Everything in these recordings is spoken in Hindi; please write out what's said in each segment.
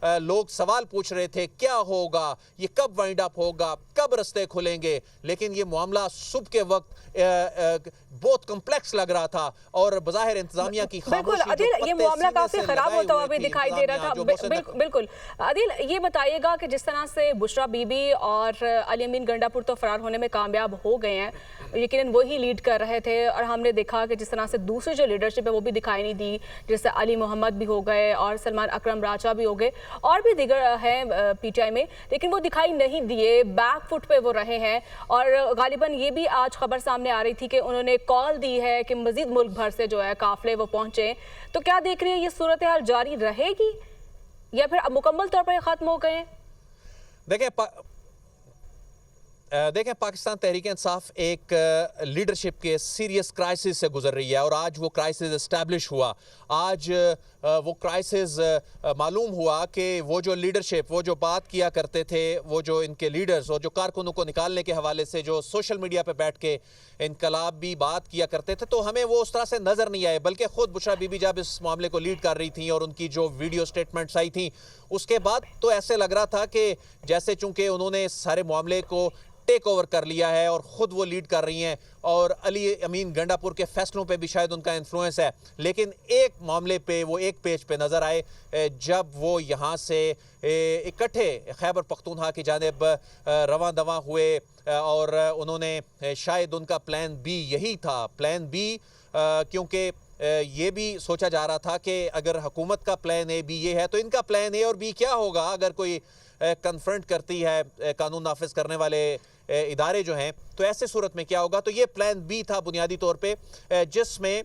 लोग सवाल पूछ रहे थे क्या होगा, ये कब वाइंड अप होगा, कब रास्ते खुलेंगे। लेकिन ये मामला सुबह के वक्त बहुत कॉम्प्लेक्स लग रहा था और बज़ाहिर इंतजामिया की बिल्कुल खामोशी अदिल, ये मामला काफी खराब होता हुआ भी दिखाई दे रहा था। बिल्कुल अदिल, ये बताइएगा कि जिस तरह से बुशरा बीबी और अली अमीन गंडापुर तो फरार होने में कामयाब हो गए हैं, यकीनन वही लीड कर रहे थे, और हमने देखा कि जिस तरह से दूसरी जो लीडरशिप है वो भी दिखाई नहीं दी, जैसे अली मोहम्मद भी हो गए और सलमान अकरम राजा भी हो गए और भी दीगर हैं पीटीआई में, लेकिन वो दिखाई नहीं दिए, बैक फुट पे वो रहे हैं। और गालिबन ये भी आज खबर सामने आ रही थी कि उन्होंने कॉल दी है कि मजीद मुल्क भर से जो है काफिले वो पहुंचे। तो क्या देख रहे हैं, ये सूरत हाल जारी रहेगी या फिर मुकम्मल तौर पर खत्म हो गए? देखें, पाकिस्तान तहरीक इंसाफ एक लीडरशिप के सीरियस क्राइसिस से गुजर रही है और आज वो क्राइसिस एस्टैब्लिश हुआ। आज वो क्राइसिस मालूम हुआ कि वो जो लीडरशिप, वो जो बात किया करते थे, वो जो इनके लीडर्स और जो कारकुनों को निकालने के हवाले से जो सोशल मीडिया पे बैठ के इनकलाब भी बात किया करते थे, तो हमें वो उस तरह से नज़र नहीं आए। बल्कि ख़ुद बुशरा बीबी जब इस मामले को लीड कर रही थी और उनकी जो वीडियो स्टेटमेंट्स आई थी, उसके बाद तो ऐसे लग रहा था कि जैसे चूंकि उन्होंने सारे मामले को टेक ओवर कर लिया है और ख़ुद वो लीड कर रही हैं और अली अमीन गंडापुर के फैसलों पे भी शायद उनका इन्फ्लुएंस है। लेकिन एक मामले पे वो एक पेज पे नज़र आए जब वो यहाँ से इकट्ठे खैबर पख्तूनख्वा की जानिब रवां दवां हुए और उन्होंने शायद उनका प्लान बी यही था, प्लान बी, क्योंकि ये भी सोचा जा रहा था कि अगर हुकूमत का प्लान ए बी ये है तो इनका प्लान ए और बी क्या होगा अगर कोई कन्फ्रंट करती है कानून नाफिज करने वाले इदारे जो हैं, तो ऐसे सूरत में क्या होगा। तो ये प्लान बी था बुनियादी तौर पे, जिसमें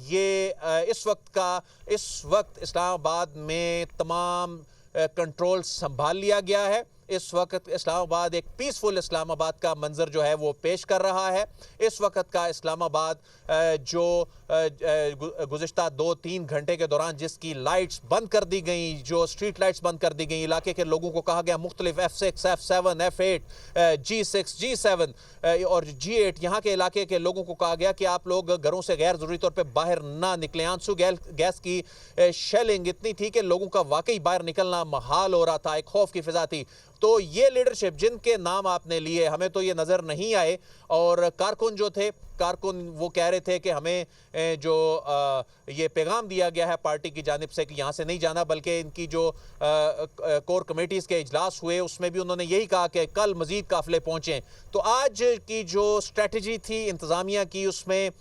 ये इस वक्त इस्लामाबाद में तमाम कंट्रोल संभाल लिया गया है। इस वक्त इस्लामाबाद एक पीसफुल इस्लामाबाद का मंजर जो है वो पेश कर रहा है। इस वक्त का इस्लामाबाद जो गुज़िश्ता 2-3 घंटे के दौरान जिसकी लाइट्स बंद कर दी गई, जो स्ट्रीट लाइट्स बंद कर दी गई, इलाके के लोगों को कहा गया मुख्तलिफ F6, F7, F8, G6, G7 और G8, यहाँ के इलाके के लोगों को कहा गया कि आप लोग घरों से गैर ज़रूरी तौर पर बाहर ना निकलें। आंसू गैस की शेलिंग इतनी थी कि लोगों का वाकई बाहर निकलना महाल हो रहा था, एक खौफ की फिजा थी। तो ये लीडरशिप जिनके नाम आपने लिए, हमें तो ये नज़र नहीं आए। और कारकुन जो थे, कारकुन वो कह रहे थे कि हमें जो ये पैगाम दिया गया है पार्टी की जानिब से कि यहाँ से नहीं जाना, बल्कि इनकी जो कोर कमेटीज़ के इजलास हुए उसमें भी उन्होंने यही कहा कि कल मज़ीद काफ़िले पहुँचें। तो आज की जो स्ट्रेटजी थी इंतज़ामिया की, उसमें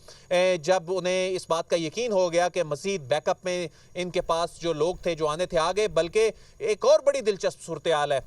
जब उन्हें इस बात का यकीन हो गया कि मज़ीद बैकअप में इनके पास जो लोग थे जो आने थे आ गए, बल्कि एक और बड़ी दिलचस्प सूरत हाल है